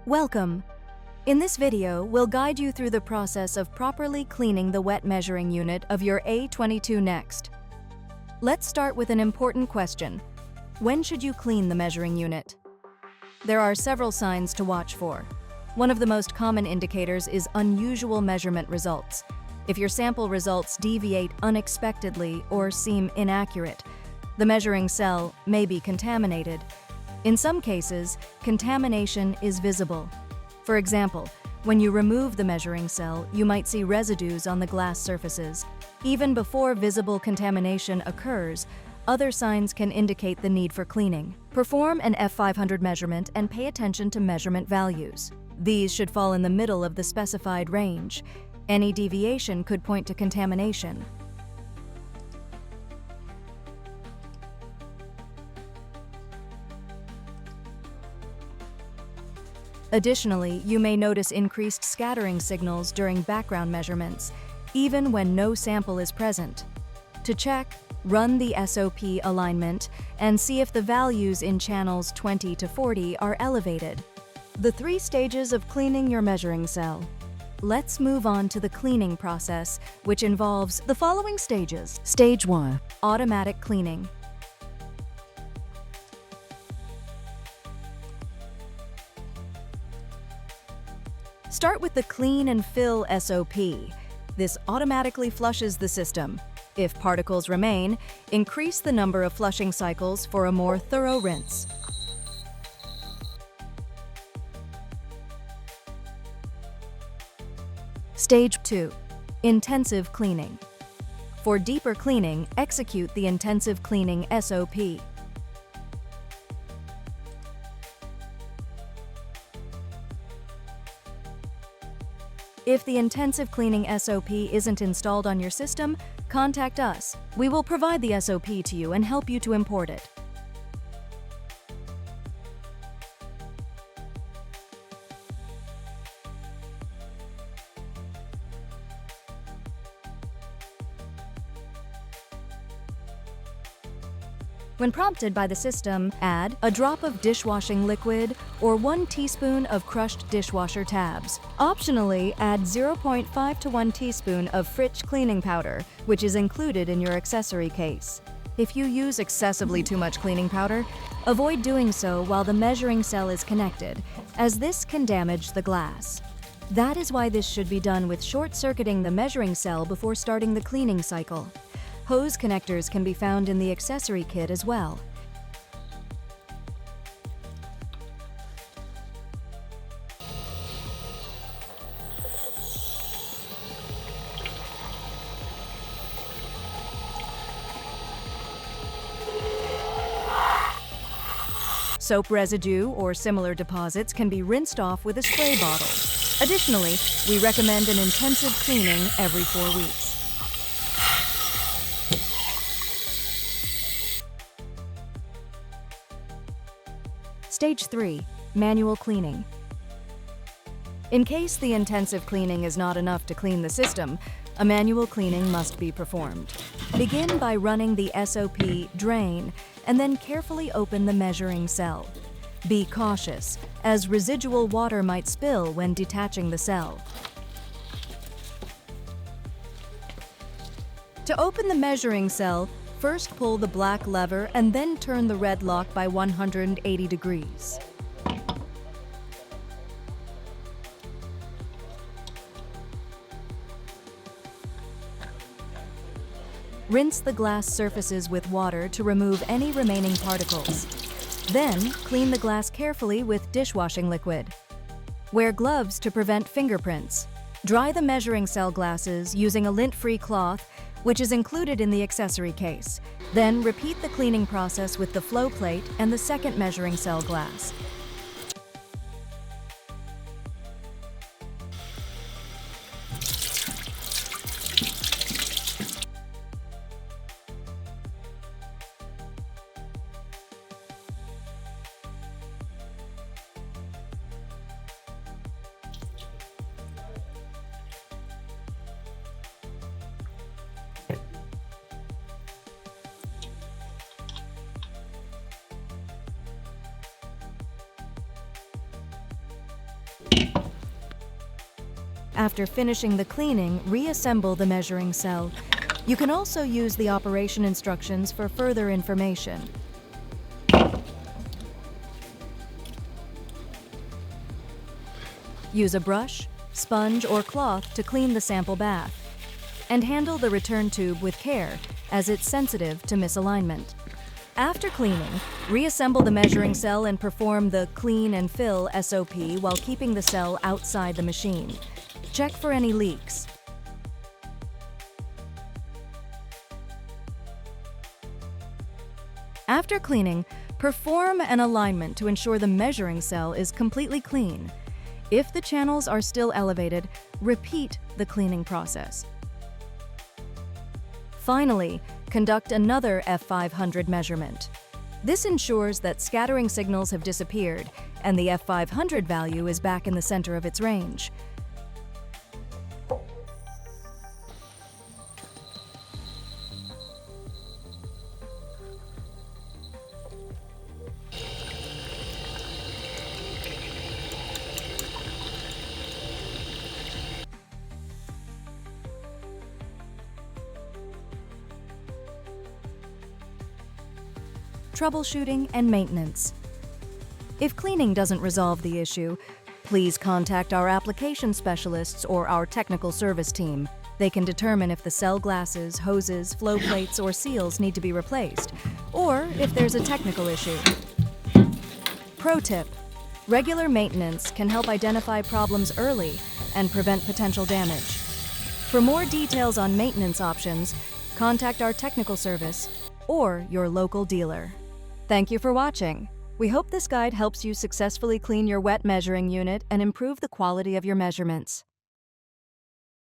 Welcome! In this video, we'll guide you through the process of properly cleaning the wet measuring unit of your A-22 NeXT. Let's start with an important question. When should you clean the measuring unit? There are several signs to watch for. One of the most common indicators is unusual measurement results. If your sample results deviate unexpectedly or seem inaccurate, the measuring cell may be contaminated. In some cases, contamination is visible. For example, when you remove the measuring cell, you might see residues on the glass surfaces. Even before visible contamination occurs, other signs can indicate the need for cleaning. Perform an F500 measurement and pay attention to measurement values. These should fall in the middle of the specified range. Any deviation could point to contamination. Additionally, you may notice increased scattering signals during background measurements, even when no sample is present. To check, run the SOP alignment and see if the values in channels 20 to 40 are elevated. The 3 stages of cleaning your measuring cell. Let's move on to the cleaning process, which involves the following stages. Stage 1. Automatic cleaning. Start with the Clean and Fill SOP. This automatically flushes the system. If particles remain, increase the number of flushing cycles for a more thorough rinse. Stage 2. Intensive cleaning. For deeper cleaning, execute the Intensive Cleaning SOP. If the Intensive Cleaning SOP isn't installed on your system, contact us. We will provide the SOP to you and help you to import it. When prompted by the system, add a drop of dishwashing liquid or 1 teaspoon of crushed dishwasher tabs. Optionally, add 0.5 to 1 teaspoon of Fritz cleaning powder, which is included in your accessory case. If you use excessively too much cleaning powder, avoid doing so while the measuring cell is connected, as this can damage the glass. That is why this should be done with short-circuiting the measuring cell before starting the cleaning cycle. Hose connectors can be found in the accessory kit as well. Soap residue or similar deposits can be rinsed off with a spray bottle. Additionally, we recommend an intensive cleaning every 4 weeks. Stage 3. Manual cleaning. In case the intensive cleaning is not enough to clean the system, a manual cleaning must be performed. Begin by running the SOP drain and then carefully open the measuring cell. Be cautious, as residual water might spill when detaching the cell. To open the measuring cell, first pull the black lever and then turn the red lock by 180 degrees. Rinse the glass surfaces with water to remove any remaining particles. Then, clean the glass carefully with dishwashing liquid. Wear gloves to prevent fingerprints. Dry the measuring cell glasses using a lint-free cloth, which is included in the accessory case. Then repeat the cleaning process with the flow plate and the second measuring cell glass. After finishing the cleaning, reassemble the measuring cell. You can also use the operation instructions for further information. Use a brush, sponge, or cloth to clean the sample bath. And handle the return tube with care, as it's sensitive to misalignment. After cleaning, reassemble the measuring cell and perform the clean and fill SOP while keeping the cell outside the machine. Check for any leaks. After cleaning, perform an alignment to ensure the measuring cell is completely clean. If the channels are still elevated, repeat the cleaning process. Finally, conduct another F500 measurement. This ensures that scattering signals have disappeared and the F500 value is back in the center of its range. Troubleshooting and maintenance. If cleaning doesn't resolve the issue, please contact our application specialists or our technical service team. They can determine if the cell glasses, hoses, flow plates, or seals need to be replaced, or if there's a technical issue. Pro tip: regular maintenance can help identify problems early and prevent potential damage. For more details on maintenance options, contact our technical service or your local dealer. Thank you for watching. We hope this guide helps you successfully clean your wet measuring unit and improve the quality of your measurements.